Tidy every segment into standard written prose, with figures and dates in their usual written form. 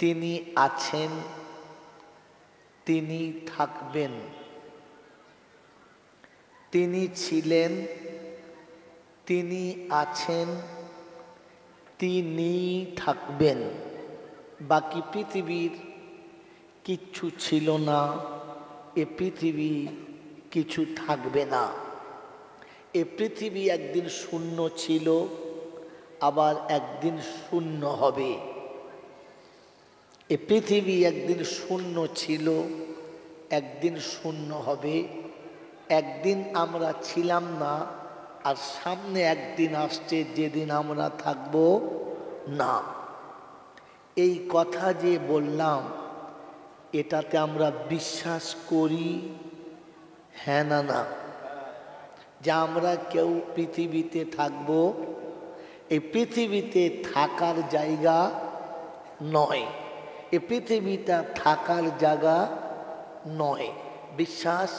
তিনি আছেন, তিনি থাকবেন। তিনি ছিলেন, তিনি আছেন, তিনি থাকবেন। বাকি পৃথিবীর কিচ্ছু ছিল না, এ পৃথিবী কিছু থাকবে না। এ পৃথিবী একদিন শূন্য ছিল, আবার একদিন শূন্য হবে। এ পৃথিবী একদিন শূন্য ছিল, একদিন শূন্য হবে। একদিন আমরা ছিলাম না, আর সামনে একদিন আসছে যেদিন আমরা থাকব না। এই কথা যে বললাম, এটাতে আমরা বিশ্বাস করি, হ্যাঁ না না? যে আমরা কেউ পৃথিবীতে থাকব, এই পৃথিবীতে থাকার জায়গা নয়, এই পৃথিবীটা থাকার জায়গা নয়। বিশ্বাস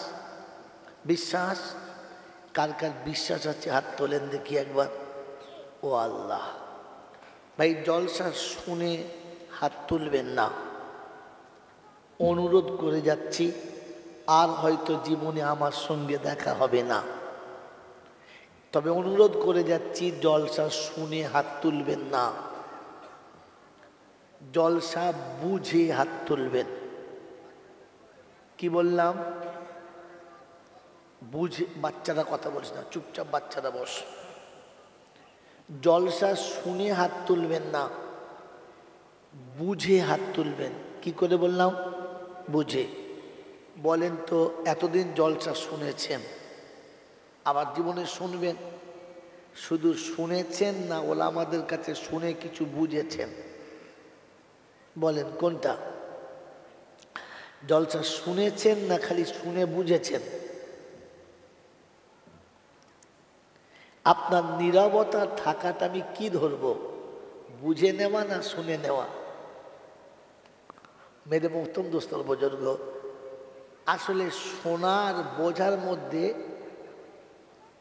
বিশ্বাস কার কার বিশ্বাস আছে হাত তোলেন দেখি একবার। ও আল্লাহ, ভাই জলসা শুনে হাত তুলবেন না, অনুরোধ করে যাচ্ছি। আর হয়তো জীবনে আমার সঙ্গে দেখা হবে না, তবে অনুরোধ করে যাচ্ছি, জলসা শুনে হাত তুলবেন না, জলসা বুঝে হাত তুলবেন। কি বললাম? বুঝে। বাচ্চারা কথা বলছে না, চুপচাপ বাচ্চারা বস। জলসা শুনে হাত তুলবেন না, বুঝে হাত তুলবেন। কি করে বললাম? বুঝে। বলেন তো, এতদিন জলসা শুনেছেন, আবার জীবনে শুনবেন? শুধু শুনেছেন না ওলামাদের কাছে শুনে কিছু বুঝেছেন? বলেন কোনটা? জলসা শুনেছেন না খালি শুনে বুঝেছেন? আপনার নীরবতা থাকাটা আমি কি ধরবো, বুঝে নেওয়া না শুনে নেওয়া? মেরে মোহতরম দোস্তর বুজুর্গ, আসলে শোনার বোঝার মধ্যে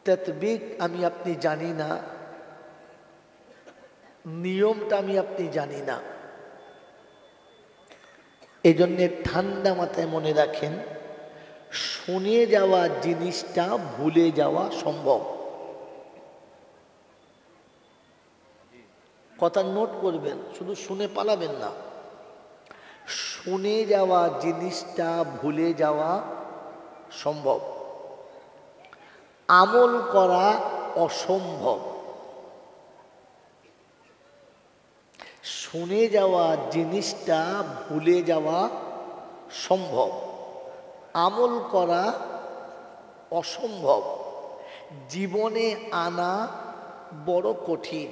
তাতবিক আমি আপনি জানি না, নিয়মটা আমি আপনি জানি না। এই জন্যে ঠান্ডা মাথায় মনে রাখেন, শুনে যাওয়া জিনিসটা ভুলে যাওয়া সম্ভব। কথা নোট করবেন, শুধু শুনে পালাবেন না। শুনে যাওয়া জিনিসটা ভুলে যাওয়া সম্ভব, আমল করা অসম্ভব। শুনে যাওয়া জিনিসটা ভুলে যাওয়া সম্ভব, আমল করা অসম্ভব। জীবনে আনা বড় কঠিন।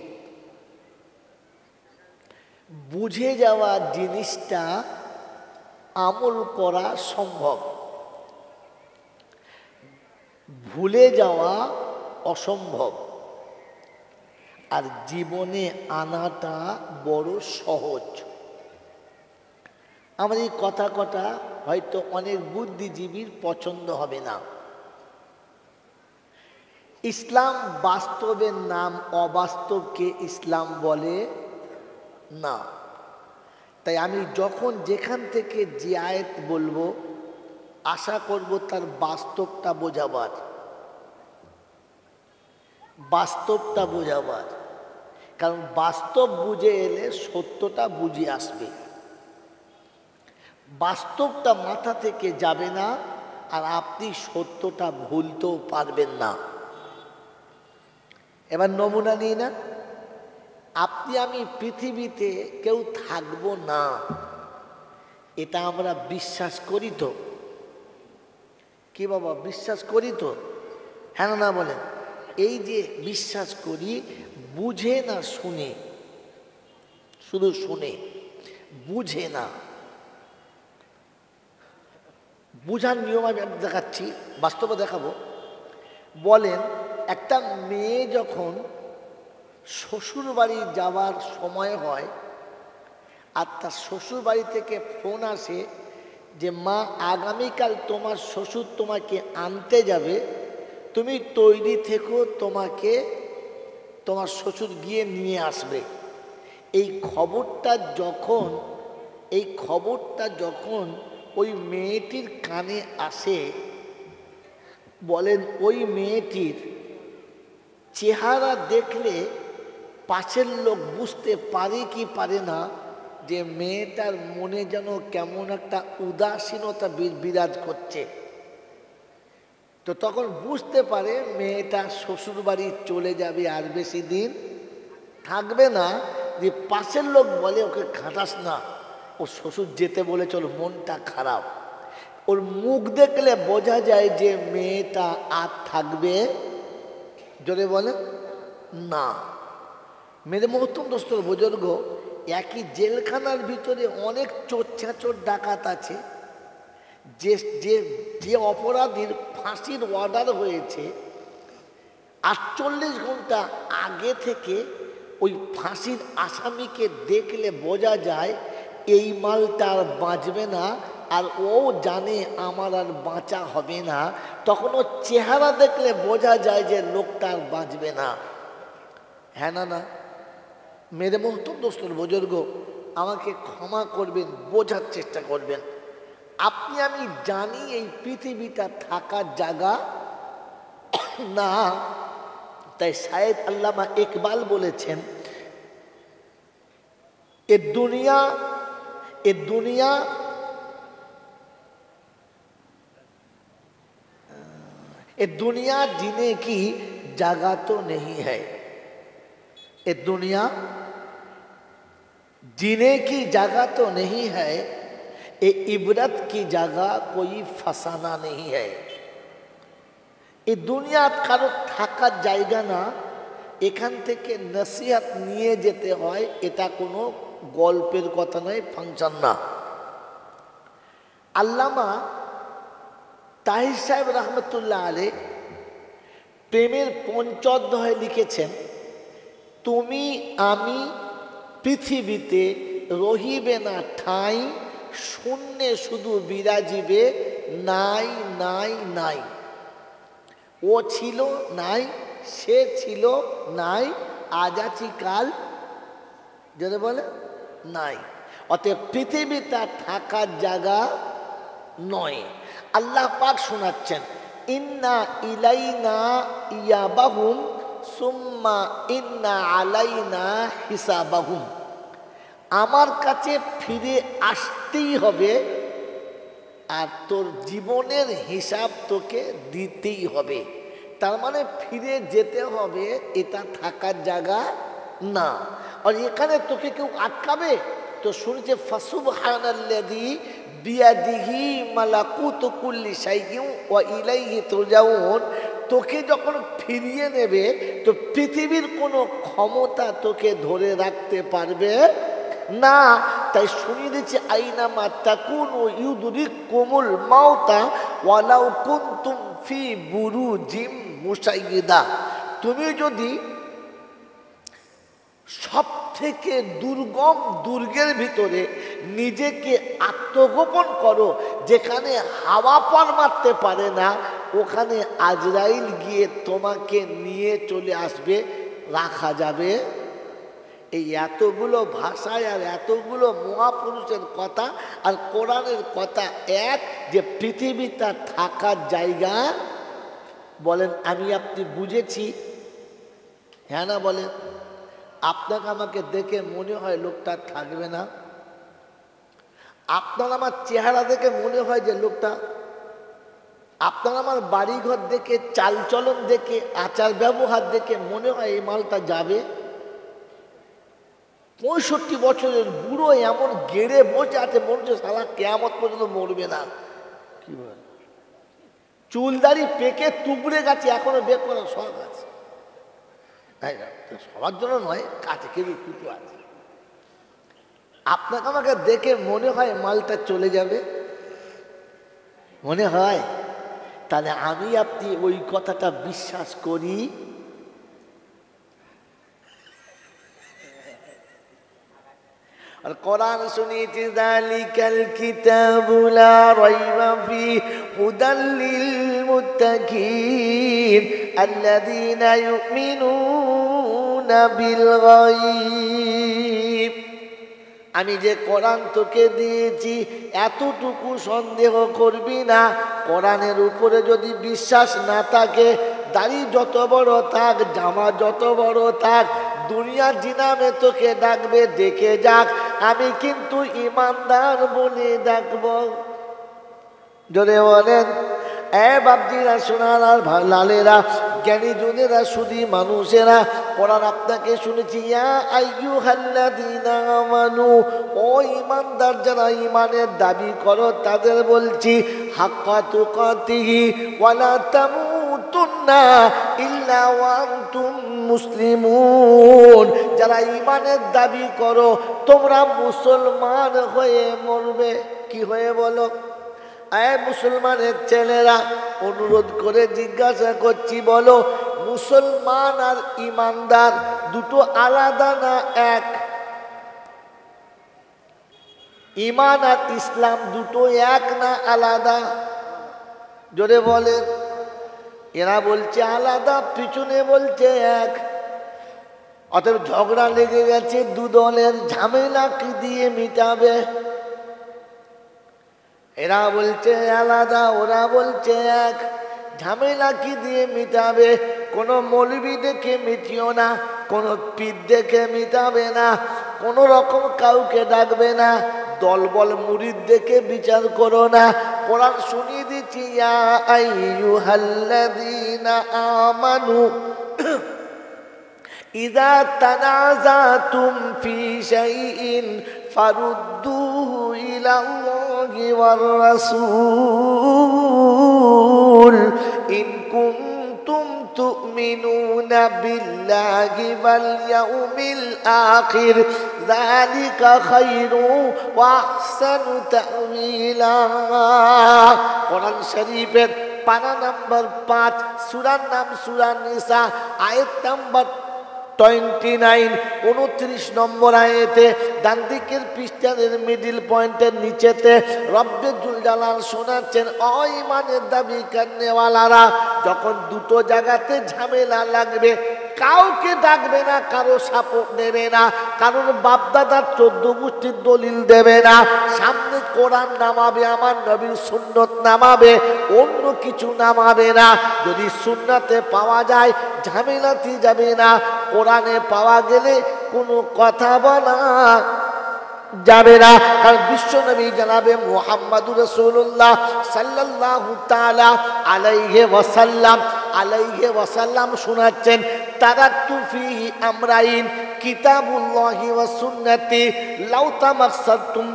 বুঝে যাওয়া জিনিসটা আমল করা সম্ভব, ভুলে যাওয়া অসম্ভব। আর জীবনে আনাটা বড় সহজ। আমার এই কথা কটা হয়তো অনেক বুদ্ধিজীবীর পছন্দ হবে না। ইসলাম বাস্তবের নাম অবাস্তবকে ইসলাম বলে না। তাই আমি যখন যেখান থেকে যে আয়াত বলবো, আশা করব তার বাস্তবটা বোঝাবার, বাস্তবটা বোঝাবার। কারণ বাস্তব বুঝে এলে সত্যটা বুঝে আসবে। বাস্তবটা মাথা থেকে যাবে না, আর আপনি সত্যটা ভুলতেও পারবেন না। এবার নমুনা নিই না, আপনি আমি পৃথিবীতে কেউ থাকবো না, এটা আমরা বিশ্বাস করি তো? কি বাবা, বিশ্বাস করি তো? হ্যাঁ না বলেন? এই যে বিশ্বাস করি, বুঝে না শুনে, শুধু শুনে, বুঝে না। বুঝার নিয়ম আমি দেখাচ্ছি, বাস্তবে দেখাবো। বলেন, একটা মেয়ে যখন শ্বশুর বাড়ি যাওয়ার সময় হয়, আর তার শ্বশুর বাড়ি থেকে ফোন আসে যে মা আগামীকাল তোমার শ্বশুর তোমাকে আনতে যাবে, তুমি তৈরি থেকো, তোমাকে তোমার শ্বশুর গিয়ে নিয়ে আসবে। এই খবরটা যখন এই খবরটা যখন ওই মেয়েটির কানে আসে, বলেন ওই মেয়েটির চেহারা দেখলে পাশের লোক বুঝতে পারে কি পারে না যে মেয়েটার মনে যেন কেমন একটা উদাসীনতা বিরাজ করছে। তো তখন বুঝতে পারে মেয়েটা শ্বশুর বাড়ি চলে যাবে, আর বেশি দিন থাকবে না। যে পাশের লোক বলে ওকে খাটাস না, ও শ্বশুর যেতে বলে চল, মনটা খারাপ। ওর মুখ দেখলে বোঝা যায় যে মেয়েটা আর থাকবে, জোরে বলে না। মেরে মহত্তম দোস্তর বুজুর্গ, একই জেলখানার ভিতরে অনেক চোর ছাঁচোর ডাকাত আছে। যে যে যে অপরাধীর ফাঁসির অর্ডার হয়েছে 48 ঘন্টা আগে থেকে ওই ফাঁসির আসামিকে দেখলে বোঝা যায় এই মালটা আর বাঁচবে না, আর ও জানে আমার আর বাঁচা হবে না। তখন ওর চেহারা দেখলে বোঝা যায় যে লোকটা আর বাঁচবে না। হ্যাঁ না? মেরে মহত্তম দোস্তর বুজুর্গ, আমাকে ক্ষমা করবেন, বোঝার চেষ্টা করবেন। আপনি আমি জানি এই পৃথিবীটা থাকার জায়গা না। তাই শায়েদ আল্লামা ইকবাল বলেছেন, এ दुनिया जीने की जगह तो नहीं है, ये दुनिया जीने की जगह तो नहीं है, ये इबरत की जगह कोई फसाना नहीं है। এই দুনিয়া কারো থাকার জায়গা না, এখান থেকে নসিহত নিয়ে যেতে হয়, এটা কোনো গল্পের কথা নয়, ফাংশন না। আল্লামা তাহির সাহেব রহমতুল্লাহ আলাইহি প্রেমের পঞ্চঅধ্যায়ে লিখেছেন, তুমি আমি পৃথিবীতে রহিবে না ঠাঁই, শূন্যে শুধু বিরাজিবে নাই নাই নাই। ও ছিল নাই, সে ছিল নাই, আজ আছি কাল যদি বলে নাই। অতএব পৃথিবীটা থাকার জায়গা নয়। আল্লাহ পাক শোনাচ্ছেন, ইন্না ইলাইনা ইয়াবাহুম সুম্মা ইন্না আলাইনা হিসাবাহুম। আমার কাছে ফিরে আসতেই হবে, আর তোর জীবনের হিসাব তোকে দিতেই হবে। তার মানে ফিরে যেতে হবে, এটা থাকার জায়গা না। আর এখানে তোকে কেউ আটকাবে? তো শুনেছে ফাসুবহানাল্লাযী বিয়াদিহি মালাকুতু কুল্লি শাইইন ওয়া ইলাইহি তুরজাউন। তোকে যখন ফিরিয়ে নেবে তো পৃথিবীর কোনো ক্ষমতা তোকে ধরে রাখতে পারবে না। তাই শুনিয়ে দিচ্ছে, আইনামা তাকুনু ইউদরিকুমুল মাউতা ওয়ালাউ কুনতুম ফি বুরুজিম মুশাইয়্যিদা। তুমি যদি সব থেকে দুর্গম দুর্গের ভিতরে নিজেকে আত্মগোপন করো, যেখানে হাওয়া পার মারতে পারে না, ওখানে আজরাইল গিয়ে তোমাকে নিয়ে চলে আসবে, রাখা যাবে। এই এতগুলো ভাষায় আর এতগুলো মহাপুরুষের কথা আর কোরআনের কথা এক, যে পৃথিবীটা থাকার জায়গা। বলেন আমি আপনি বুঝেছি? হ্যাঁ না বলেন? আপনাকে আমাকে দেখে মনে হয় লোকটা থাকবে না? আপনার আমার চেহারা দেখে মনে হয় যে লোকটা, আপনার আমার বাড়িঘর দেখে, চালচলন দেখে, আচার ব্যবহার দেখে মনে হয় এই মালটা যাবে। 65 বছরের বুড়ো এমন গেড়ে বসে আছে, মনে হচ্ছে সারা কেয়ামত পর্যন্ত মরবে না। কি বল, চুলদারি পেকে তুবড়ে গেছে, এখনো বের করার শখ আছে। সবার জন্য নয়, কাছে কেউ কুটো আছে। আপনাকে আমাকে দেখে মনে হয় মালটা চলে যাবে, মনে হয়। তাহলে আমি আপনি ওই কথাটা বিশ্বাস করি? আর কোরআন শুনিয়েছি, যালিকাল কিতাবু লা রাইবা ফীহি হুদাল লিল মুত্তাকিন আল্লাযীনা ইউমিনুনা বিল গায়ব। আমি যে কোরআন তোকে দিয়েছি এতটুকু সন্দেহ করবি না। কোরআনের উপরে যদি বিশ্বাস না থাকে, দাড়ি যত বড় থাক, জামা যত বড় থাক, দুনিয়া জিনামে তোকে ডাকবে, ডেকে যাক, আমি কিন্তু ইমানদার বলে ডাকবো। জোরে বলেন এ বাপজিরা, সোনার আর লালেরা, জ্ঞানী জনেরা, শুধু মানুষেরা, কোরআন আপনাকে শুনেছি, ইয়া আইয়ুহাল্লাযীনা আমানু, ও ঈমানদার যারা ঈমানের দাবি করো তাদের বলছি, হাক্কা তুকাতিহি ওয়ালা তামুতুন্না ইল্লা ওয়া আনতুম মুসলিমুন। যারা ঈমানের দাবি করো তোমরা মুসলমান হয়ে মরবে। কি হয়ে বলো? আয় মুসলমানের ছেলেরা, অনুরোধ করে জিজ্ঞাসা করছি, বলো মুসলমান আর ইমানদার দুটো আলাদা না এক? ইমান আর ইসলাম দুটো এক না আলাদা? জোরে বলেন। এরা বলছে আলাদা, পিছনে বলছে এক। অতএব ঝগড়া লেগে গেছে দু দলের, ঝামেলা কি দিয়ে মিটাবে? এরা বলছে আলাদা, ওরা বলছে এক, ঝামেলা কি দিয়ে মিটাবে? কোনো মৌলবি দেখে মিটিও না, কোনো পীর দেখে মিটাবে না, কোনো রকম কাউকে ডাকবে না, দলবল মুরিদ দেখে বিচার করো না। কোরআন শুনিয়ে দিচ্ছি, ইয়া আইয়ুহাল্লাযীনা আমানু ইযা তানাযাতুম ফি শাইইন ফারুদ্দুহু ইলাল্লাহি ওয়ার রাসূল ইন কুনতুম তু'মিনুনা বিল্লাহি ওয়াল ইয়াউমিল আখির যালিকা খায়রু ওয়া আহসানু তা'ওয়িলা। কোরআন শরীফের পারা নাম্বার 5, সূরার নাম সূরা নিসা, আয়াত নাম্বার 29, 29 নম্বর আয়াতে, ডান দিকের পৃষ্ঠার মিডিল পয়েন্টের নিচেতে রব্বে জুল জালাল শোনাচ্ছেন, ও ঈমানের দাবি করনেওয়ালারা, যখন দুটো জায়গাতে ঝামেলা লাগবে, কাউকে ডাকবে না, কারো সাপোর্ট নেবে না, কারোর বাপদাদার 14 গোষ্ঠীর দলিল দেবে না, সামনে কোরআন নামাবে, আমার নবীর সুন্নত নামাবে, অন্য কিছু নামাবে না। যদি সুন্নাতে পাওয়া যায় ঝামেলাতে যাবে না, কোরআনে পাওয়া গেলে কোনো কথা বলা যাবে না। কারণ বিশ্ব নবী জানাবে মুহাম্মাদুর রাসূলুল্লাহ সাল্লাল্লাহু তাআলা আলাইহি ওয়াসাল্লাম শোনাচ্ছেন, তারাক্তু ফিহি আমরাইন কিতাবুল্লাহি ওয়া সুন্নতি লাউ তামাসসাকতুম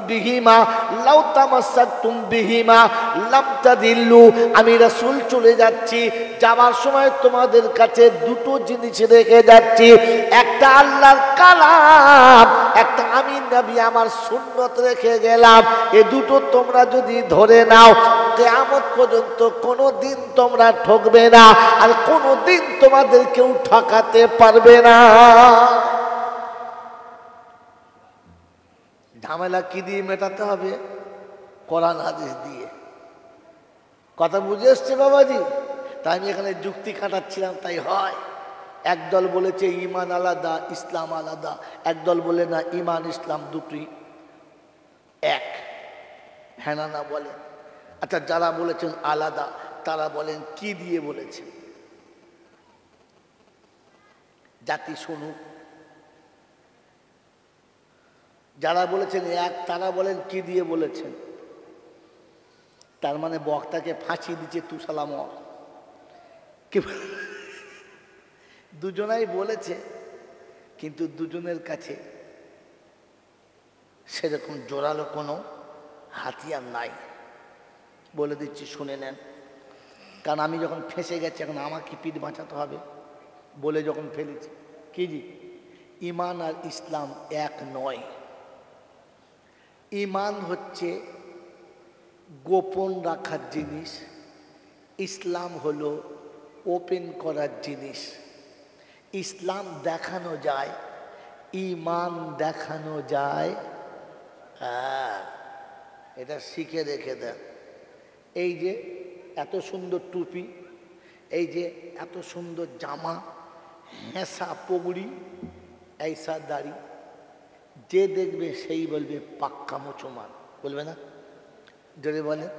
বিহিমা লাম তাদিল্লু। আমি রাসূল চলে যাচ্ছি, যাবার সময় তোমাদের কাছে দুটো জিনিস রেখে যাচ্ছি, একটা আল্লাহর কালাম, একটা আমি নবী আমার সুন্নত রেখে গেলাম। এ দুটো তোমরা যদি ধরে নাও, কিয়ামত পর্যন্ত কোনো দিন তোমরা ঠকবে না, আর কোনো দিন তোমাদের কেউ ঠকাতে পারবে না। ঝামেলা কি দিয়ে মেটাতে হবে? কোরআন হাদিস দিয়ে। কথা বুঝে এসছে বাবাজি? তাই আমি এখানে যুক্তি কাটাচ্ছিলাম, তাই হয়। একদল বলেছে ঈমান আলাদা, ইসলাম আলাদা, একদল বলে না, ঈমান ইসলাম দুটোই এক। হ্যাঁ না বলেন। আচ্ছা, যারা বলেছেন আলাদা তারা বলেন কি দিয়ে বলেছেন? জাতি শুনুক। যারা বলেছেন এক তারা বলেন কি দিয়ে বলেছেন? তার মানে বক্তাকে ফাঁসি দিচ্ছে, তু শালা মর। দুজনাই বলেছে, কিন্তু দুজনের কাছে সেরকম জোরালো কোনো হাতিয়ার নাই। বলে দিচ্ছি, শুনে নেন। কারণ আমি যখন ফেঁসে গেছি, এখন আমাকে পিঠ বাঁচাতে হবে বলে যখন ফেলেছি। কি জি? ঈমান আর ইসলাম এক নয়। ঈমান হচ্ছে গোপন রাখার জিনিস, ইসলাম হলো ওপেন করার জিনিস। ইসলাম দেখানো যায়, ঈমান দেখানো যায়। হ্যাঁ, এটা শিখে রেখে দেন। এই যে এত সুন্দর টুপি, এই যে এত সুন্দর জামা, হেঁসা পগড়ি, এইসা দাড়ি, যে দেখবে সেই বলবে পাক্কা মুসলমান, বলবে না? যদি বলেন।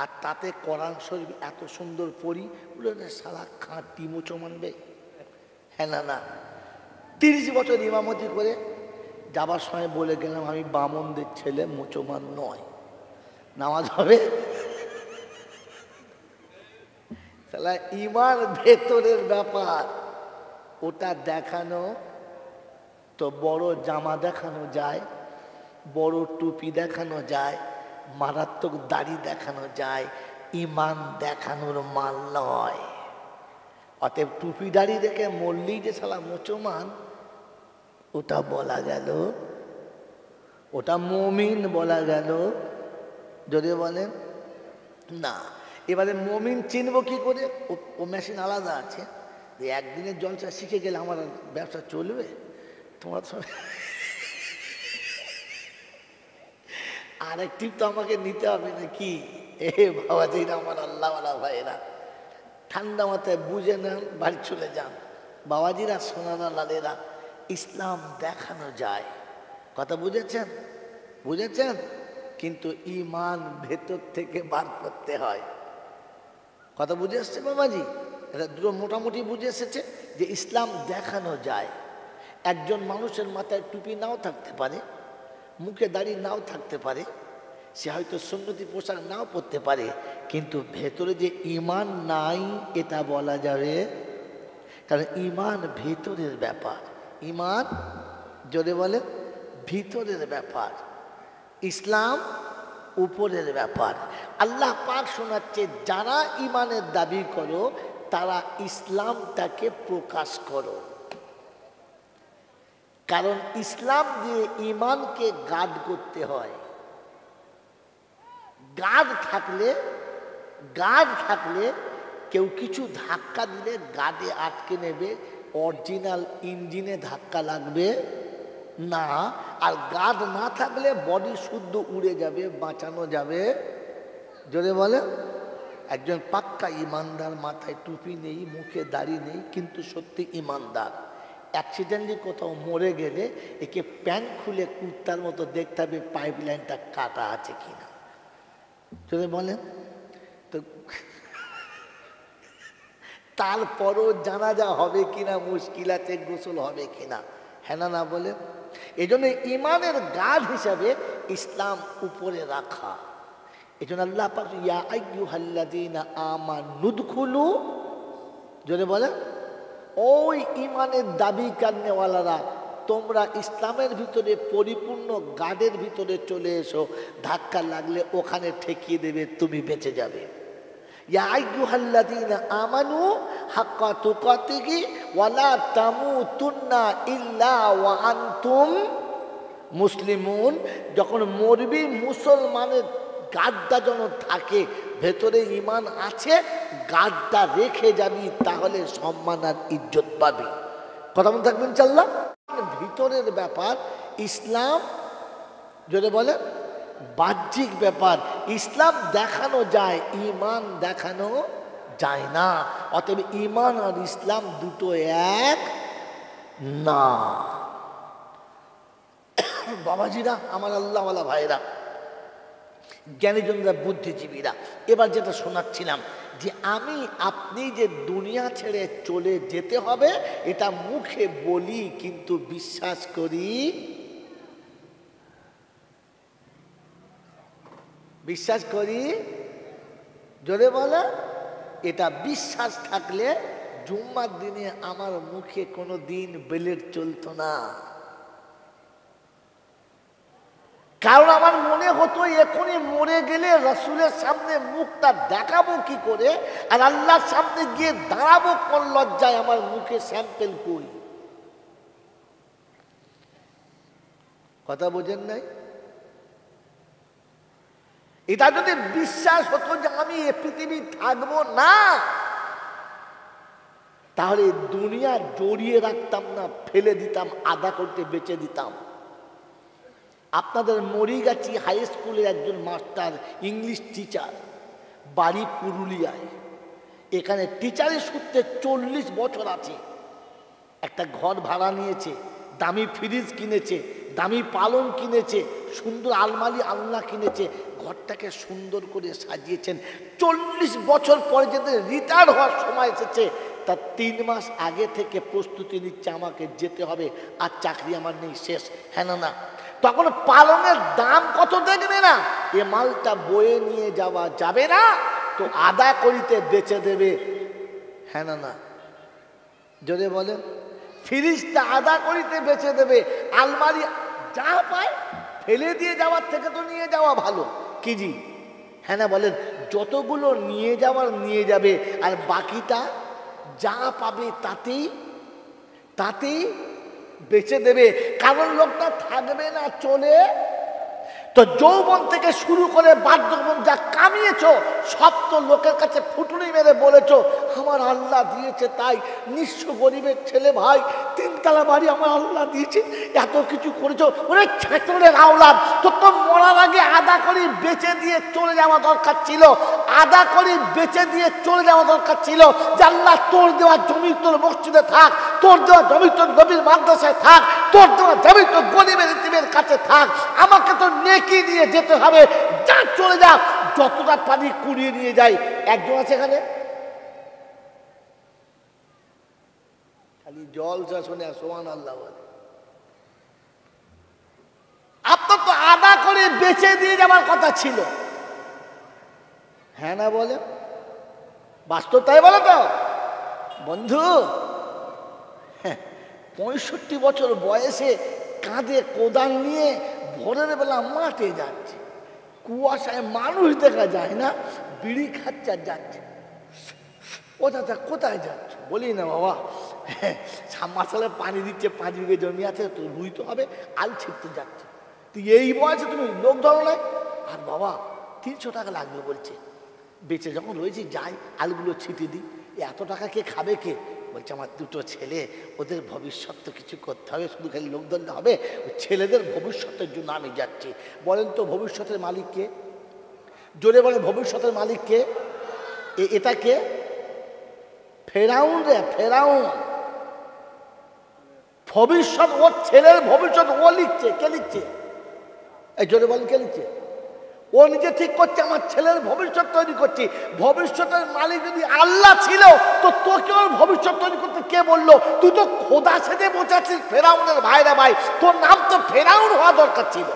আর তাতে কোরআন শরীফ এত সুন্দর পড়ি, বলে সারা খাঁটি মুসলমান বে। হ্যাঁ না না, 30 বছর ইমামতি করে যাবার সময় বলে গেলাম আমি বামনদের ছেলে, মুসলমান নয়, নামাজ হবে? তাহলে ইমান ভেতরের ব্যাপার, ওটা দেখানো তো বড় জামা দেখানো যায়, বড় টুপি দেখানো যায়, মারাত্মক দাড়ি দেখানো যায়, ইমান দেখানোর মাল নয়। অতএব টুপি দাড়ি দেখে মরলেই যে শালা মুসলমান, ওটা বলা গেল, ওটা মুমিন বলা গেল? যদি বলেন না। এবারে মুমিন চিনব কি করে? ও মেশিন আলাদা আছে, যে একদিনের জলসা শিখে গেলে আমার ব্যবসা চলবে? তোমার আরেকটি তো আমাকে নিতে হবে নাকি? এ বাবাজিরা, আমার আল্লাহওয়ালা ভাইরা, ঠান্ডা মাথায় বুঝে নেন, বাড়ি চলে যান। বাবাজিরা, সোনারা, লালেরা, ইসলাম দেখানো যায়, কথা বুঝেছেন? বুঝেছেন? কিন্তু ইমান ভেতর থেকে বার করতে হয়। কথা বুঝে এসছে বাবাজি? এটা দুটো মোটামুটি বুঝে এসেছে যে ইসলাম দেখানো যায়। একজন মানুষের মাথায় টুপি নাও থাকতে পারে, মুখে দাড়ি নাও থাকতে পারে, সে হয়তো সুন্নতি পোশাক নাও পরতে পারে, কিন্তু ভেতরে যে ইমান নাই এটা বলা যাবে? কারণ ইমান ভেতরের ব্যাপার। ইমান যদি বলে ভিতরের ব্যাপার, ইসলাম উপরের ব্যাপার। আল্লাহ পাক শোনাচ্ছে, যারা ইমানের দাবি করো তারা ইসলামটাকে প্রকাশ করো। কারণ ইসলাম দিয়ে ইমানকে গার্ড করতে হয়। গার্ড থাকলে কেউ কিছু ধাক্কা দিলে গার্ডে আটকে নেবে, অরিজিনাল ইঞ্জিনে ধাক্কা লাগবে না। আর গার্ড না থাকলে বডি শুদ্ধ উড়ে যাবে, বাঁচানো যাবে? জোরে বলে। একজন পাক্কা ইমানদার, মাথায় টুপি নেই, মুখে দাড়ি নেই, কিন্তু সত্যি ইমানদার, অ্যাক্সিডেন্টলি কোথাও মরে গেলে একে প্যান্ট খুলে কুর্তার মতো দেখতে হবে পাইপ লাইনটা কাটা আছে কিনা। যদি বলেন তো তারপরও জানাজা হবে কিনা মুশকিল আছে, গোসল হবে কিনা, হ্যাঁ না বলে? এই জন্য ইমানের গার্ড হিসাবে ইসলাম উপরে রাখা। এই জন্য আল্লাহ পাক ইয়া আইয়ুহাল্লাযীনা আমানুদখুলু, যদি বলে ওই ইমানের দাবি কান্নেওয়ালারা, তোমরা ইসলামের ভিতরে পরিপূর্ণ গার্ডের ভিতরে চলে এসো, ধাক্কা লাগলে ওখানে ঠেকিয়ে দেবে, তুমি বেঁচে যাবে। ইয়া আইয়ুহাল্লাযীনা আমানু হাক্কা তুকাতিহি ওয়া লা তামুতুন্না ইল্লা ওয়া আনতুম মুসলিমুন। যখন মরবি মুসলমানের গার্ডটা যেন থাকে, ভেতরে ইমান আছে, গার্ডটা রেখে যাবি, তাহলে সম্মান আর ইজ্জত পাবি। কথা মনে থাকবেন ইনশাআল্লাহ। ভিতরের ব্যাপার ইসলাম, যদি বলে বাহ্যিক ব্যাপার। ইসলাম দেখানো যায়, ইমান দেখানো যায় না। অতএব ইমান আর ইসলাম দুটো এক না। বাবাজিরা, আমার আল্লাহওয়ালা ভাইরা, জ্ঞানীজনরা, বুদ্ধিজীবীরা, এবার যেটা শোনাচ্ছিলাম যে আমি আপনি যে দুনিয়া ছেড়ে চলে যেতে হবে এটা মুখে বলি, কিন্তু বিশ্বাস করি। বিশ্বাস করি, জোরে বলে। এটা বিশ্বাস থাকলে জুম্মার দিনে আমার মুখে কোনো দিন ব্লেড চলতো না। কারণ আমার মনে হতো এখনই মরে গেলে রাসূলের সামনে মুখটা দেখাবো কি করে, আর আল্লাহর সামনে গিয়ে দাঁড়াবো কোন লজ্জায়, আমার মুখে স্যাম্পেল কই। কথা বোঝেন নাই? এটা যদি বিশ্বাস হতো যে আমি এ পৃথিবী থাকবো না, তাহলে দুনিয়া জড়িয়ে রাখতাম না, ফেলে দিতাম, আধা করতে বেচে দিতাম। আপনাদের মরিগাছি হাই স্কুলের একজন মাস্টার, ইংলিশ টিচার, বাড়ি পুরুলিয়ায়। এখানে টিচারের সূত্রে 40 বছর আছে। একটা ঘর ভাড়া নিয়েছে, দামি ফ্রিজ কিনেছে, দামি পালং কিনেছে, সুন্দর আলমারি আলনা কিনেছে, ঘরটাকে সুন্দর করে সাজিয়েছেন। 40 বছর পরে যদি রিটায়ার হওয়ার সময় এসেছে, তার 3 মাস আগে থেকে প্রস্তুতি নিচ্ছে, আমাকে যেতে হবে, আর চাকরি আমার নেই, শেষ। হ্যাঁ না? তখন পালংয়ের দাম কত দেখবে না, এ মালটা বয়ে নিয়ে যাওয়া যাবে না, তো আদা করিতে বেচে দেবে। হ্যাঁ না? যদি বলেন ফ্রিজটা আদা করিতে বেচে দেবে, আলমারি যা পায় ফেলে দিয়ে যাওয়ার থেকে তো নিয়ে যাওয়া ভালো। কি জি? হ্যাঁ না বলেন? যতগুলো নিয়ে যাওয়ার নিয়ে যাবে, আর বাকিটা যা পাবে তাতেই বেচে দেবে, কারণ লোকটা থাকবে না, চলে। তো যৌবন থেকে শুরু করে বার্ধক্যবন যা কামিয়েছো, সব তো লোকের কাছে ফুটুনি মেরে বলেছো আমার আল্লাহ দিয়েছে তাই। নিঃস্ব গরিবের ছেলে ভাই, 3 তলা বাড়ি আমার আল্লাহ দিয়েছে, এত কিছু করেছো। ওরে ছেঁচড়ের আওলাদ, তোর তো মরার আগে আদা করে বেচে দিয়ে চলে যাওয়া দরকার ছিল, আদা করে বেচে দিয়ে চলে যাওয়া দরকার ছিল। যে আল্লাহ তোর দেওয়া জমি তোর মসজিদে থাক, তোর দেওয়া জমি তোর নবীর মাদ্রাসায় থাক, তোর দেওয়া জমি তোর গরিবের ইতিমের কাছে থাক, আমাকে তো নেকি দিয়ে যেতে হবে। যা চলে যা, যতটা পানি কুড়িয়ে নিয়ে যাই। একজন আছে এখানে খালি জল যা শোনে সুবহানাল্লাহ বলে। আপনার তো আদা করে বেচে দিয়ে যাবার কথা ছিল। হ্যাঁ না বলে? বাস্তব তাই বলে তো বন্ধু। 65 বছর বয়সে কাঁধে কোদাল নিয়ে ভোরের বেলা মাঠে যাচ্ছে, কুয়াশায় মানুষ দেখা যায় না, বিড়ি খাচ্ছে আর যাচ্ছে। ও চাচা কোথায় যাচ্ছ? বলি না বাবা, সালে পানি দিচ্ছে, 5 বিঘে জমি আছে, তো রুইতে হবে, আল ছিটতে যাচ্ছে। তুই এই বয়সে তুমি লোক ধরো নাই? আর বাবা 300 টাকা লাগবে বলছে, বেঁচে যখন রয়েছে যাই আলগুলো ছিটে দিই। এত টাকা কে খাবে কে? বলছে আমার 2টো ছেলে, ওদের ভবিষ্যৎ তো কিছু করতে হবে, শুধু খালি লোক ধরলে হবে, ছেলেদের ভবিষ্যতের জন্য আমি যাচ্ছি। বলেন তো ভবিষ্যতের মালিক কে? জোরে বলেন ভবিষ্যতের মালিক কে? এটা কে? ফেরাউন রে, ফেরাউন। ভবিষ্যৎ ওর ছেলের ভবিষ্যৎ ও লিখছে। কে লিখছে? এই জোরে বলেন কে লিখছে? ও নিজে ঠিক করছে আমার ছেলের ভবিষ্যৎ তৈরি করছি। ভবিষ্যতের মালিক যদি আল্লাহ ছিল, তো তোকে ওর ভবিষ্যৎ তৈরি করতে কে বললো? তুই তো খোদা সেজে বোঝাচ্ছিস ফেরাউনের ভাইরা ভাই, তোর নাম তো ফেরাউন হওয়া দরকার ছিল।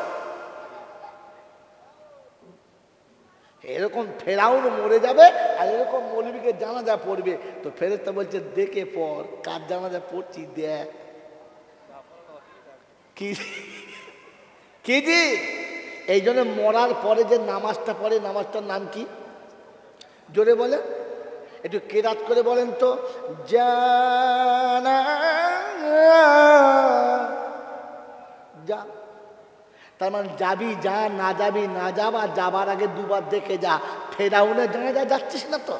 এরকম ফেরাউন মরে যাবে, আর এরকম মৌলবীকে জানাজা পড়বে, তো ফেরেশতা বলছে দেখে পড়, কার জানাজা পড়ছি দেখ। কি জি? এই জন্য মরার পরে যে নামাজটা পড়ে, নামাজটার নাম কি? জোরে বলে, একটু কেরাত করে বলেন তো। জানা যা, তার মানে যাবি যা, না যাবি না যাবা, যাবার আগে 2 বার দেখে যা। ফেরাউনের জানাজা যাচ্ছিস না তো?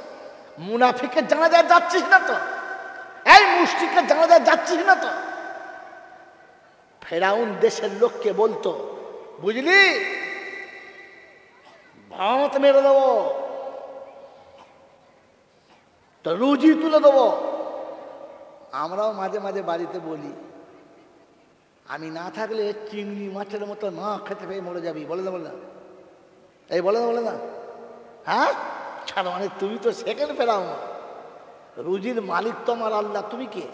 মুনাফিকের জানাজা যাচ্ছিস না তো? এই মুশরিকের জানাজা যাচ্ছিস না তো? ফেরাউন দেশের লোককে বলতো, বুঝলি, ভাত মেরে দেবো, তো রুজি তুলে দেবো। আমরাও মাঝে মাঝে বাড়িতে বলি, আমি না থাকলে চিংড়ি মাছের মতো না খেতে পেয়ে মরে যাবি। বলে না, বলে না, এই বলে না, বলে না। হ্যাঁ ছাড়, মানে তুমি তো সেকেন্ড ফেরাউন। রুজির মালিক তো আমার আল্লাহ, তুমি কে?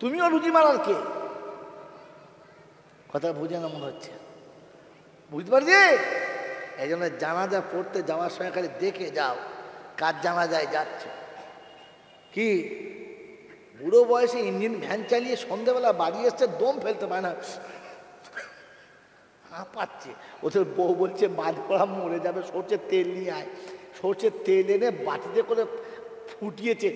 তুমিও রুজি মারার কে? কথা বুঝে না মনে হচ্ছে, বুঝতে পারছি। এই জন্য জানাজা পড়তে যাওয়ার সময় খালি দেখে যাও কার জানাজায় যাচ্ছে। কি বুড়ো বয়সে ইঞ্জিন ভ্যান চালিয়ে সন্ধ্যেবেলা বাড়ি এসছে, দম ফেলতে পারে না, হাঁপাচ্ছে। ওদের বউ বলছে বাদ পড়া মরে যাবে, সর্ষের তেল নিয়ে আয়। সর্ষের তেল এনে বাটিতে করে ফুটিয়েছে,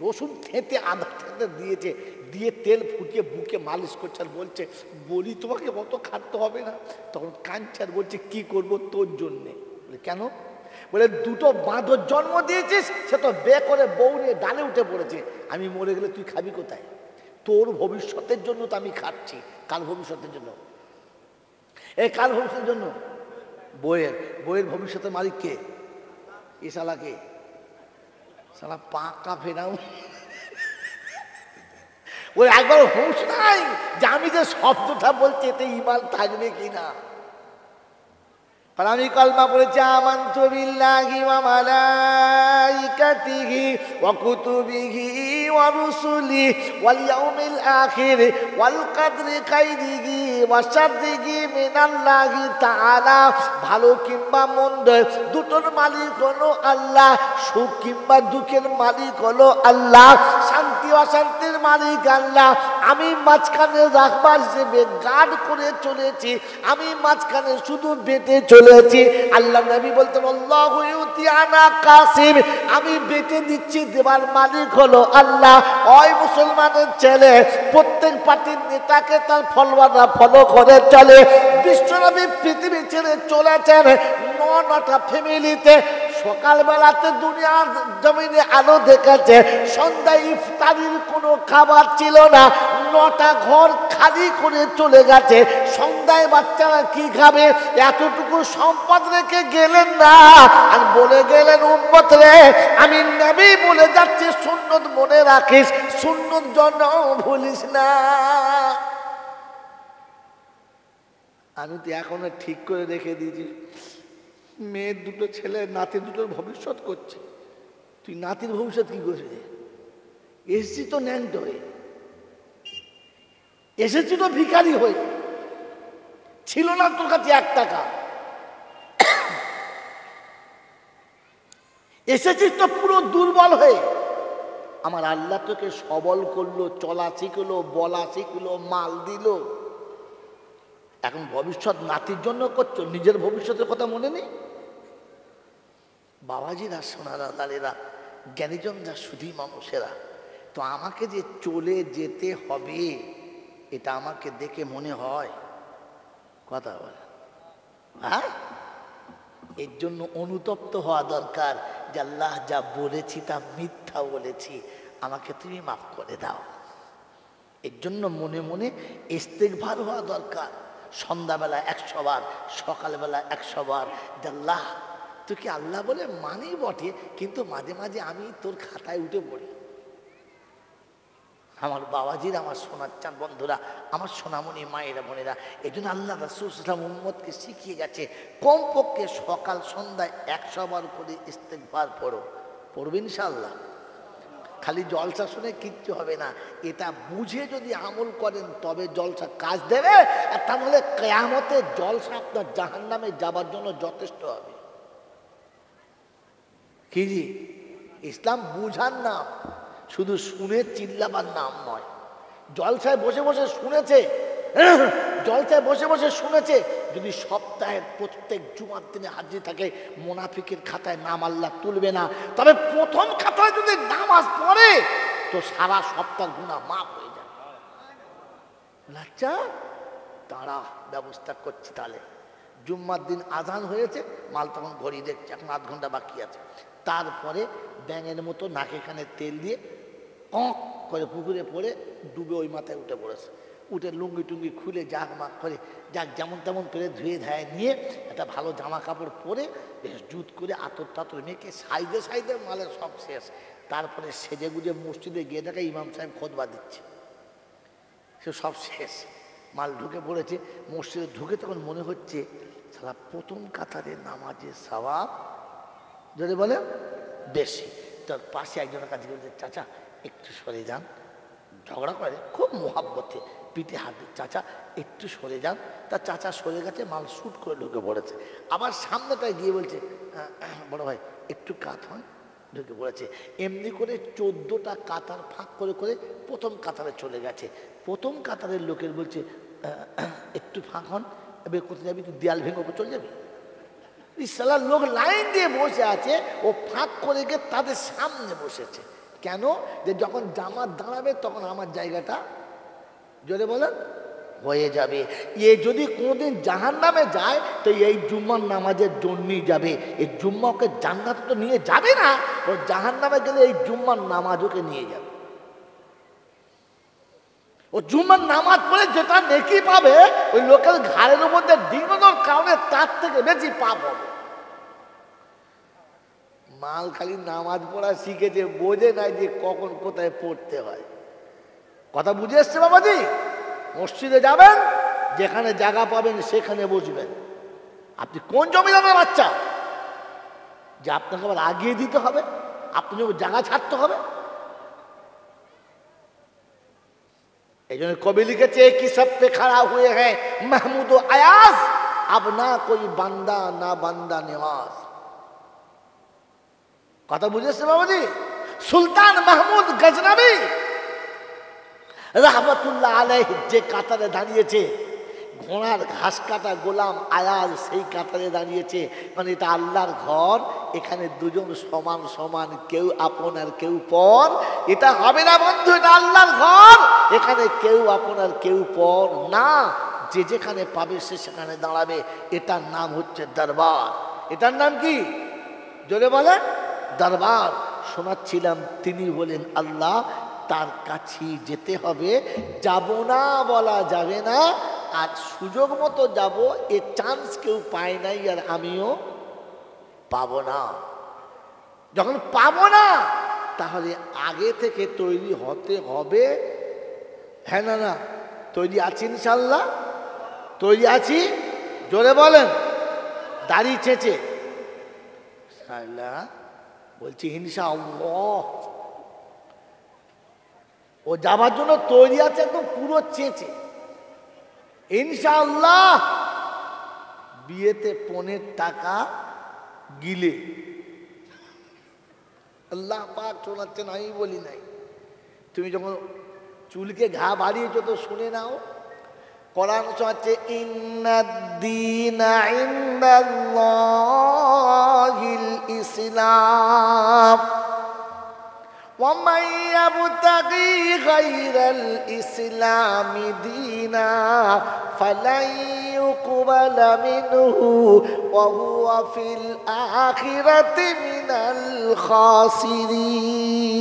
রসুন থেঁতে আদা থেঁতে দিয়েছে, দিয়ে তেল ফুটিয়ে বুকে মালিশ করছে, আর বলছে বলি তোমাকে অত খাটতে হবে না। তখন কাঁদছে আর বলছে কি করবো তোর জন্যে। বলে কেন? বলে 2টো বাঁদর জন্ম দিয়েছিস, সে তো বে করে বউ নিয়ে ডালে উঠে পড়েছে, আমি মরে গেলে তুই খাবি কোথায়? তোর ভবিষ্যতের জন্য তো আমি খাচ্ছি, কাল ভবিষ্যতের জন্য। এই কাল ভবিষ্যতের জন্য বইয়ের ভবিষ্যতের মালিক কে? এ শালাকে, শালা পাকা ফেরাউন। ওই একবার হুঁশ নাই যে আমি যে শব্দটা বলছি এতে ঈমান থাকবে কিনা। কারণ আমি কলমা পড়েছি আমানতু বিল্লাহি ওয়া মালাইকাতিহি ওয়া কুতুবিহি ওয়া রুসুলিহি ওয়াল ইয়াউমিল আখির ওয়াল কদরি খাইরিহি ওয়া শাররিহি মিনাল্লাহি তাআলা। ভালো কিংবা মন্দ দুটোর মালিক হলো আল্লাহ, সুখ কিংবা দুঃখের মালিক হলো আল্লাহ, শান্তি অশান্তির মালিক আল্লাহ। আমি মাঝখানে রাখবার হিসেবে গার্ড করে চলেছি, আমি মাঝখানে শুধু বেঁটে চলেছি। আল্লাহ নবী বলতেন আল্লাহু ইউতিয়ানা কাসিম, আমি বেঁটে দিচ্ছি, দেবার মালিক হলো আল্লাহ। ওই মুসলমানের ছেলে প্রত্যেক পার্টির নেতাকে তার ফলোয়াররা ফলো করে চলে। বিশ্বনবী পৃথিবী ছেড়ে চলেছেন নটা ফ্যামিলিতে। সকালবেলাতে দুনিয়ার জমিনে আলো দেখেছে, সন্ধ্যায় ইফতারির কোনো খাবার ছিল না, 9টা ঘর খালি করে চলে গেছে। সন্ধ্যায় বাচ্চারা কি খাবে, এতটুকু সম্পদ রেখে গেলেন না, আর বলে গেলেন উম্মত রে আমি নবী বলে যাচ্ছি সুন্নত মনে রাখিস, সুন্নত জন্য ভুলিস না। আমি তো এখনো ঠিক করে রেখে দিয়েছি, মেয়ের দুটো ছেলে নাতি দুটোর ভবিষ্যৎ করছে, তুই নাতির ভবিষ্যৎ কি করছিস? এসেছি তো ন্যাংট হয়ে, এসেছি তো ভিখারি হয়ে, ছিল না তোর কাছে 1 টাকা, এসেছিস তো পুরো দুর্বল হয়ে। আমার আল্লাহ তোকে সবল করলো, চলা শিখলো, বলা শিখলো, মাল দিল। এখন ভবিষ্যৎ নাতির জন্য করছো, নিজের ভবিষ্যতের কথা মনে নেই? বাবাজিরা, সোনারা, লালেরা, জ্ঞানীজনরা, শুধুই মানুষেরা, তো আমাকে যে চলে যেতে হবে এটা আমাকে দেখে মনে হয়? কথা বলে হ্যাঁ, এর জন্য অনুতপ্ত হওয়া দরকার যে আল্লাহ যা বলেছি তা মিথ্যা বলেছি, আমাকে তুমি মাফ করে দাও। এর জন্য মনে মনে ইস্তেগফার হওয়া দরকার। সন্ধ্যাবেলা 100 বার, সকালবেলা 100 বার, আল্লাহ তুই কি আল্লাহ বলে মানি বটে, কিন্তু মাঝে মাঝে আমি তোর খাতায় উঠে পড়ি। আমার বাবাজির, আমার সোনার চাঁদ বন্ধুরা, আমার সোনামণি মায়েরা বোনেরা, এই জন্য আল্লাহ রাসূল সাল্লাল্লাহু আলাইহি ওয়াসাল্লাম উম্মতকে শিখিয়ে গেছে কমপক্ষে সকাল সন্ধ্যায় 100 বার করে ইস্তেগফার পড়ো। পড়বে ইনশাআল্লাহ। খালি জলসা শুনে কিচ্ছু হবে না, এটা বুঝে যদি আমল করেন তবে জলসা কাজ দেবে, আর তাহলে কিয়ামতে জলসা আপনার জাহান্নামে যাবার জন্য যথেষ্ট হবে। কি জি, ইসলাম বুঝার নাম, শুধু শুনে চিল্লাবার নাম নয়। জলসায় বসে বসে শুনেছে, জলসায় বসে বসে শুনেছে, যদি সপ্তাহের প্রত্যেক জুমার দিনে হাজির থাকে, মুনাফিকের খাতায় নাম আল্লাহ তুলবে না। তবে প্রথম খাতায় যদি নামাজ পড়ে তো সারা সপ্তাহ গুনাহ মাফ হয়ে যায়। আচ্ছা দাঁড়া, ব্যবস্থা করছি। তাহলে জুম্মার দিন আজান হয়েছে, মাল তখন ঘড়ি দেখছে, এখন 8 ঘন্টা বাকি আছে। তারপরে ব্যাঙের মতো নাকে কানে তেল দিয়ে কক করে পুকুরে পড়ে ডুবে ওই মাথায় উঠে পড়েছে। উঠে লুঙ্গি টুঙ্গি খুলে জাগ মাগ করে, যাক যেমন তেমন করে ধুয়ে ধায় নিয়ে একটা ভালো জামা কাপড় পরে বেশ জুত করে আতর টাতর মেখে সাইডে সাইডে মালের সব শেষ। তারপরে সেজে গুজে মসজিদে গিয়ে দেখে ইমাম সাহেব খুতবা দিচ্ছে, সে সব শেষ, মাল ঢুকে পড়েছে। মসজিদে ঢুকে তখন মনে হচ্ছে সারা প্রথম কাতারে নামাজের সওয়াব যদি বলে বেশি। তার পাশে একজনের কাছে বলছে, চাচা একটু সরে যান। ঝগড়া করে খুব মোহাব্বতে, পিঠে হাত দিয়ে, চাচা একটু সরে যান। তার চাচা সরে গেছে, মাল শুট করে ঢুকে পড়েছে। আবার সামনেটায় গিয়ে বলছে, বড় ভাই একটু কাত হন, ঢুকে পড়েছে। এমনি করে 14টা কাতার ফাঁক করে করে প্রথম কাতারে চলে গেছে। প্রথম কাতারের লোকের বলছে, একটু ফাঁক হন, এবার কোথায় যাবি, তুই দেয়াল ভেঙে ওপর চলে যাবি? ইসলাম লোক লাইন দিয়ে বসে আছে, ও ফাঁক করে গিয়ে তাদের সামনে বসেছে। কেন? যে যখন জামাত দাঁড়াবে তখন আমার জায়গাটা জোরে বলেন হয়ে যাবে। এ যদি কোনোদিন জাহান্নামে যায় তো এই জুম্মার নামাজের জন্যই যাবে। এই জুম্মা ওকে জান্নাতে তো নিয়ে যাবে না, ও জাহান্নামে গেলে এই জুম্মার নামাজ ওকে নিয়ে যাবে। ও জুম্মার নামাজ পড়ে যেটা নেকি পাবে, ওই লোকের ঘাড়ের মধ্যে ডিঙানোর কারণে তার থেকে বেশি পাপ হবে। মাল খালি নামাজ পড়া শিখেছে, বোঝে নাই যে কখন কোথায় পড়তে হয়। কথা বুঝে এসছে বাবাজি? মসজিদে যাবেন, যেখানে জায়গা পাবেন সেখানে বসবেন। আপনি কোন জমিদারের বাচ্চা যে আপনাকে আবার আগিয়ে দিতে হবে, আপনাকে জায়গা ছাড়তে হবে? এই জন্য কবি লিখেছে, কি সব পে খাড়া হুয়ে হ্যাঁ মাহমুদ ও আয়াজ, আব না কোই বান্দা না বান্দা নেওয়াজ। কথা বুঝেছে বাবাজি? সুলতান মাহমুদ গজনবী রহমতুল্লাহ আলাইহি যে কাতারে দাঁড়িয়েছে, ঘোড়ার ঘাস কাটা গোলাম আয়াজ সেই কাতারে দাঁড়িয়েছে। মানে এটা আল্লাহর ঘর, এখানে দুজন সমান সমান, কেউ আপন আর কেউ পর। এটা হবে না বন্ধু, এটা আল্লাহর ঘর, এখানে কেউ আপন আর কেউ পর না। যে যেখানে পাবে সে সেখানে দাঁড়াবে। এটার নাম হচ্ছে দরবার। এটার নাম কি? জোরে বলে দরবার। শোনাচ্ছিলাম, তিনি বলেন আল্লাহ, তার কাছেই যেতে হবে, যাব না বলা যাবে না। আর সুযোগ মতো যাব, এ চান্স কেউ পায় নাই, আর আমিও পাবো না। যখন পাবো না, তাহলে আগে থেকে তৈরি হতে হবে। হ্যাঁ না না, তৈরি আছি ইনশাল্লাহ? তৈরি আছি? জোরে বলেন। দাড়ি চেঁচে বলছি ইনশাআল্লাহ। ও যাবার জন্য তৈরি আছে, একদম পুরো চেঁচে ইনশাআল্লাহ। বিয়েতে পনের টাকা গিলে আল্লাহ পাক শোনাচ্ছেন, আমি বলি নাই। তুমি যখন চুলকে ঘা বাড়িয়েছো তো শুনে নাও। কোরআন শোনাচ্ছে, ইন্নাদ-দীনা ইনদাল্লাহিল ইসলাম ওয়া মান ইয়াবতাগি গায়রাল ইসলামি দীনা ফালান ইউকবালা মিনহু ওয়া হুয়া ফিল আখিরাতি মিনাল খাসিরিন।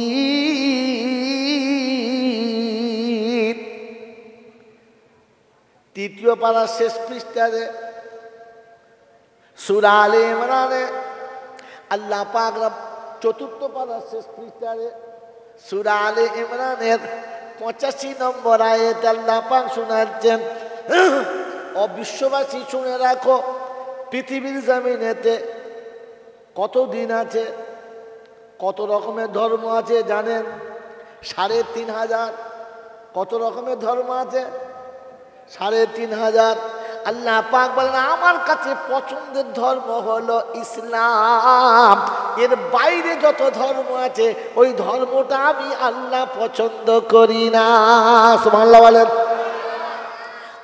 তৃতীয় পারার শেষ পৃষ্ঠারে সূরা আলে ইমরানে আল্লাহ পাক চতুর্থ পারার শেষ পৃষ্ঠারে সূরা আলে ইমরানের 85 নম্বর আয়াতে আল্লাহ পাক শোনাচ্ছেন, ও বিশ্ববাসী শুনে রাখো, পৃথিবীর জমিনেতে কত দিন আছে, কত রকমের ধর্ম আছে জানেন? ৩,৫০০। কত রকমের ধর্ম আছে? ৩,৫০০। আল্লাহ পাক বলেন, আমার কাছে পছন্দের ধর্ম হলো ইসলাম। এর বাইরে যত ধর্ম আছে ওই ধর্মটা আমি আল্লাহ পছন্দ করি না। সুবহানাল্লাহ বলেন।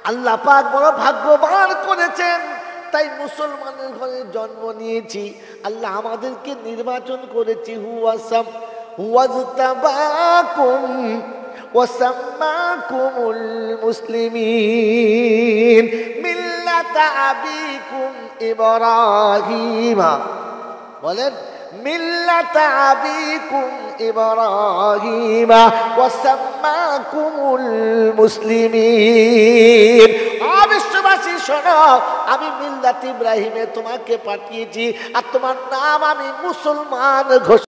আল্লাহ পাক বড় ভাগ্যবান করেছেন, তাই মুসলমানের ঘরে জন্ম নিয়েছি। আল্লাহ আমাদেরকে নির্বাচন করেছি। হুয়াজতাবাকুম ওয়াসাম্মাকুমুল মুসলিমিন মিল্লাতা আবিকুম ইব্রাহিম। বলেন, মিল্লাতা আবিকুম ইব্রাহিম ওয়াসাম্মাকুমুল মুসলিমিন। বিশ্ববাসী শোনো, আমি মিল্লাত ইব্রাহিমে তোমাকে পাঠিয়েছি, আর তোমার নাম আমি মুসলমান ঘোষণা